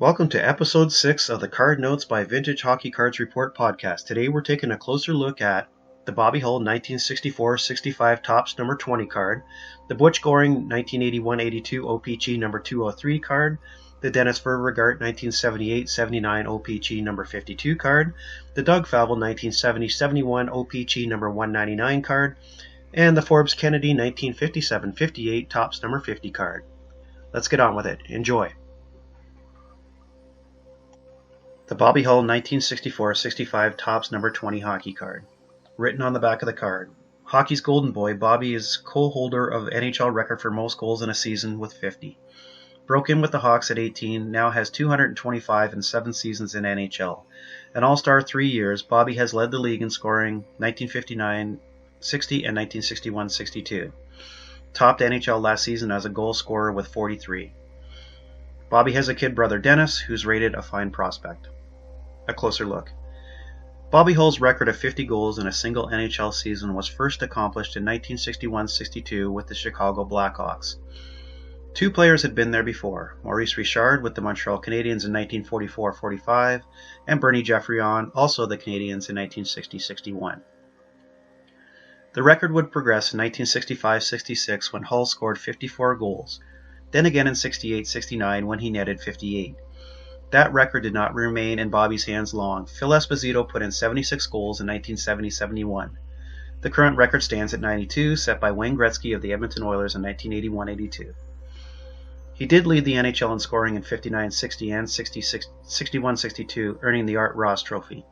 Welcome to episode 6 of the Card Notes by Vintage Hockey Cards Report podcast. Today we're taking a closer look at the Bobby Hull 1964-65 Topps number 20 card, the Butch Goring 1981-82 o-pee-chee number 203 card, the Dennis Ververgaert 1978-79 o-pee-chee number 52 card, the Doug Favell 1970-71 o-pee-chee number 199 card, and the Forbes Kennedy 1957-58 Topps number 50 card. Let's get on with it. Enjoy. The Bobby Hull 1964-65 Topps number 20 hockey card. Written on the back of the card, hockey's golden boy, Bobby is co-holder of NHL record for most goals in a season with 50. Broke in with the Hawks at 18, now has 225 and 7 seasons in NHL. An All-Star 3 years, Bobby has led the league in scoring 1959-60 and 1961-62. Topped NHL last season as a goal scorer with 43. Bobby has a kid brother, Dennis, who's rated a fine prospect. A closer look. Bobby Hull's record of 50 goals in a single NHL season was first accomplished in 1961-62 with the Chicago Blackhawks. Two players had been there before, Maurice Richard with the Montreal Canadiens in 1944-45 and Bernie Geoffrion, also the Canadiens, in 1960-61. The record would progress in 1965-66 when Hull scored 54 goals, then again in 68-69 when he netted 58. That record did not remain in Bobby's hands long. Phil Esposito put in 76 goals in 1970-71. The current record stands at 92, set by Wayne Gretzky of the Edmonton Oilers in 1981-82. He did lead the NHL in scoring in 59-60 and 61-62, earning the Art Ross Trophy.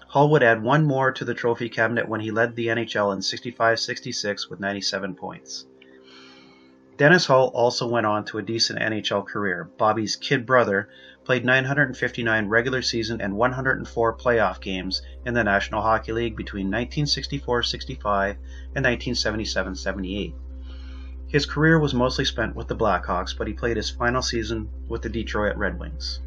Hull would add one more to the trophy cabinet when he led the NHL in 65-66 with 97 points. Dennis Hull also went on to a decent NHL career. Bobby's kid brother played 959 regular season and 104 playoff games in the National Hockey League between 1964-65 and 1977-78. His career was mostly spent with the Blackhawks, but he played his final season with the Detroit Red Wings.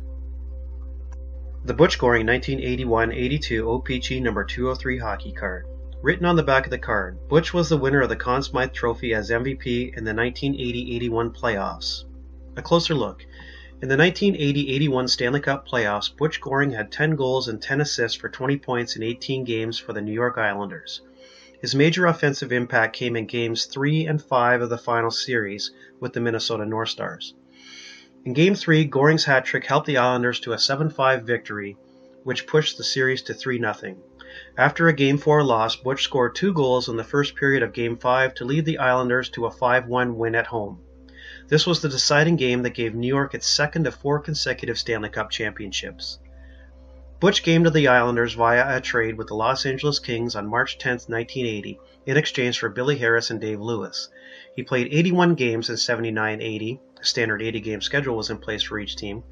The Butch Goring 1981-82 o-pee-chee number 203 hockey card. Written on the back of the card, Butch was the winner of the Conn Smythe Trophy as MVP in the 1980-81 playoffs. A closer look. In the 1980-81 Stanley Cup playoffs, Butch Goring had 10 goals and 10 assists for 20 points in 18 games for the New York Islanders. His major offensive impact came in Games 3 and 5 of the final series with the Minnesota North Stars. In Game 3, Goring's hat trick helped the Islanders to a 7-5 victory, which pushed the series to 3-0. After a Game 4 loss, Butch scored 2 goals in the first period of Game 5 to lead the Islanders to a 5-1 win at home. This was the deciding game that gave New York its second of 4 consecutive Stanley Cup championships. Butch came to the Islanders via a trade with the Los Angeles Kings on March 10, 1980, in exchange for Billy Harris and Dave Lewis. He played 81 games in 79-80, a standard 80-game schedule was in place for each team,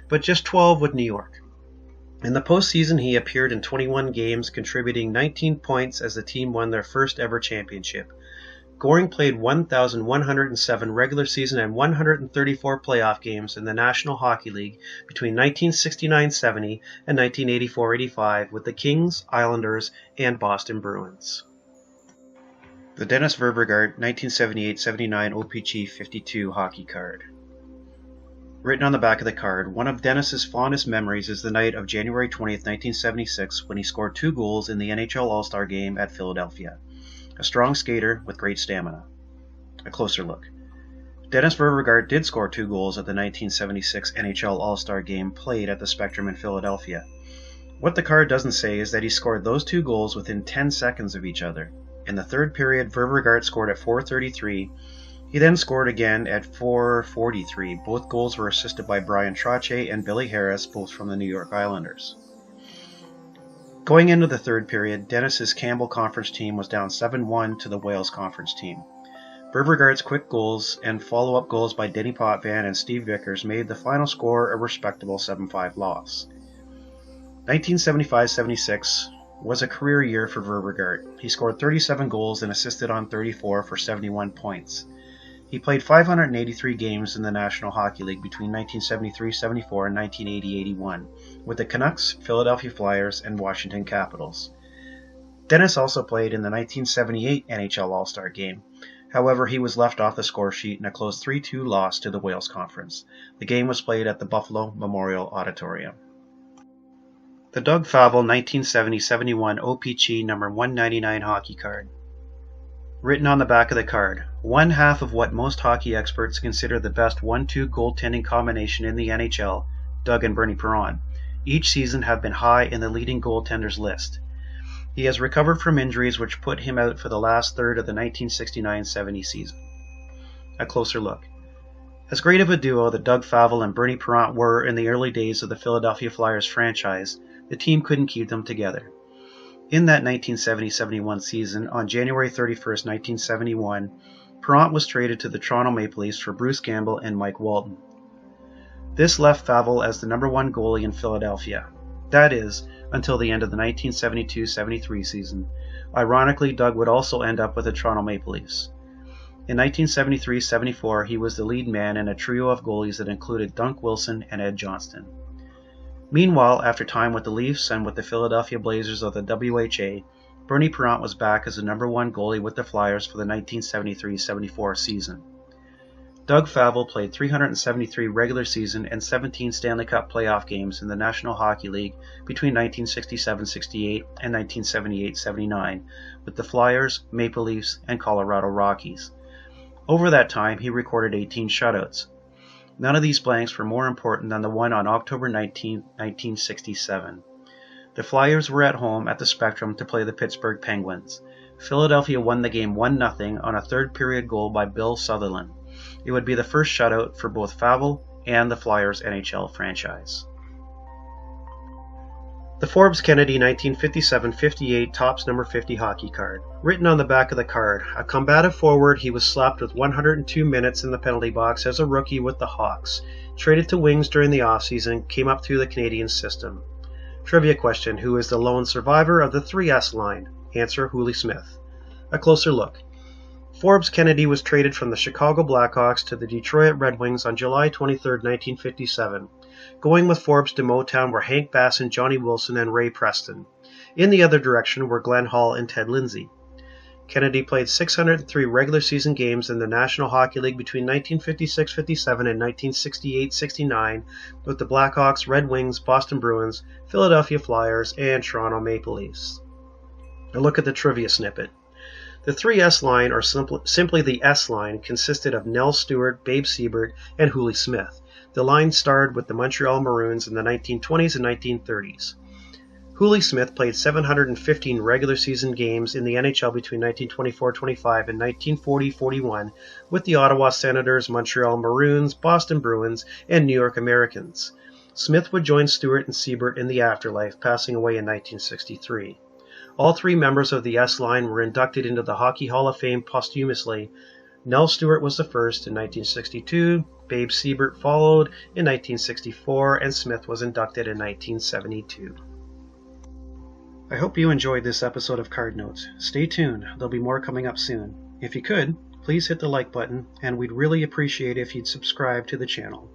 but just 12 with New York. In the postseason, he appeared in 21 games, contributing 19 points as the team won their first ever championship. Goring played 1,107 regular season and 134 playoff games in the National Hockey League between 1969-70 and 1984-85 with the Kings, Islanders, and Boston Bruins. The Dennis Ververgaert 1978-79 o-pee-chee 52 hockey card. Written on the back of the card, one of Dennis's fondest memories is the night of January 20, 1976, when he scored 2 goals in the NHL All-Star Game at Philadelphia. A strong skater with great stamina. A closer look. Dennis Ververgaert did score 2 goals at the 1976 NHL All-Star Game played at the Spectrum in Philadelphia. What the card doesn't say is that he scored those 2 goals within 10 seconds of each other. In the third period, Ververgaert scored at 4:33. He then scored again at 4:43. Both goals were assisted by Brian Trottier and Billy Harris, both from the New York Islanders. Going into the third period, Dennis's Campbell Conference team was down 7-1 to the Wales Conference team. Ververgaert's quick goals and follow-up goals by Denny Potvin and Steve Vickers made the final score a respectable 7-5 loss. 1975-76 was a career year for Ververgaert. He scored 37 goals and assisted on 34 for 71 points. He played 583 games in the National Hockey League between 1973-74 and 1980-81 with the Canucks, Philadelphia Flyers, and Washington Capitals. Dennis also played in the 1978 NHL All-Star Game. However, he was left off the score sheet in a close 3-2 loss to the Wales Conference. The game was played at the Buffalo Memorial Auditorium. The Doug Favell 1970-71 o-pee-chee number 199 hockey card. Written on the back of the card, one half of what most hockey experts consider the best 1-2 goaltending combination in the NHL, Doug and Bernie Perron, each season have been high in the leading goaltenders list. He has recovered from injuries which put him out for the last third of the 1969-70 season. A closer look. As great of a duo that Doug Favell and Bernie Perron were in the early days of the Philadelphia Flyers franchise, the team couldn't keep them together. In that 1970-71 season, on January 31, 1971, Perron was traded to the Toronto Maple Leafs for Bruce Campbell and Mike Walton. This left Favell as the number one goalie in Philadelphia. That is, until the end of the 1972-73 season. Ironically, Doug would also end up with the Toronto Maple Leafs. In 1973-74, he was the lead man in a trio of goalies that included Dunk Wilson and Ed Johnston. Meanwhile, after time with the Leafs and with the Philadelphia Blazers of the WHA, Bernie Perron was back as the number one goalie with the Flyers for the 1973-74 season. Doug Favell played 373 regular season and 17 Stanley Cup playoff games in the National Hockey League between 1967-68 and 1978-79 with the Flyers, Maple Leafs, and Colorado Rockies. Over that time, he recorded 18 shutouts. None of these blanks were more important than the one on October 19, 1967. The Flyers were at home at the Spectrum to play the Pittsburgh Penguins. Philadelphia won the game 1-0 on a third-period goal by Bill Sutherland. It would be the first shutout for both Favell and the Flyers NHL franchise. The Forbes Kennedy 1957-58 Topps number 50 hockey card. Written on the back of the card, a combative forward, he was slapped with 102 minutes in the penalty box as a rookie with the Hawks. Traded to Wings during the offseason, came up through the Canadian system. Trivia question, who is the lone survivor of the 3S line? Answer, Hooley Smith. A closer look. Forbes Kennedy was traded from the Chicago Blackhawks to the Detroit Red Wings on July 23, 1957. Going with Forbes to Motown were Hank Bass and Johnny Wilson and Ray Preston. In the other direction were Glenn Hall and Ted Lindsay. Kennedy played 603 regular season games in the National Hockey League between 1956-57 and 1968-69 with the Blackhawks, Red Wings, Boston Bruins, Philadelphia Flyers, and Toronto Maple Leafs. A look at the trivia snippet. The 3S line, or simply the S line, consisted of Nell Stewart, Babe Siebert, and Hooley Smith. The line starred with the Montreal Maroons in the 1920s and 1930s. Hooley Smith played 715 regular season games in the NHL between 1924-25 and 1940-41 with the Ottawa Senators, Montreal Maroons, Boston Bruins, and New York Americans. Smith would join Stewart and Siebert in the afterlife, passing away in 1963. All three members of the S line were inducted into the Hockey Hall of Fame posthumously. Nell Stewart was the first in 1962, Babe Siebert followed in 1964, and Smith was inducted in 1972. I hope you enjoyed this episode of Card Notes. Stay tuned, there'll be more coming up soon. If you could, please hit the like button, and we'd really appreciate if you'd subscribe to the channel.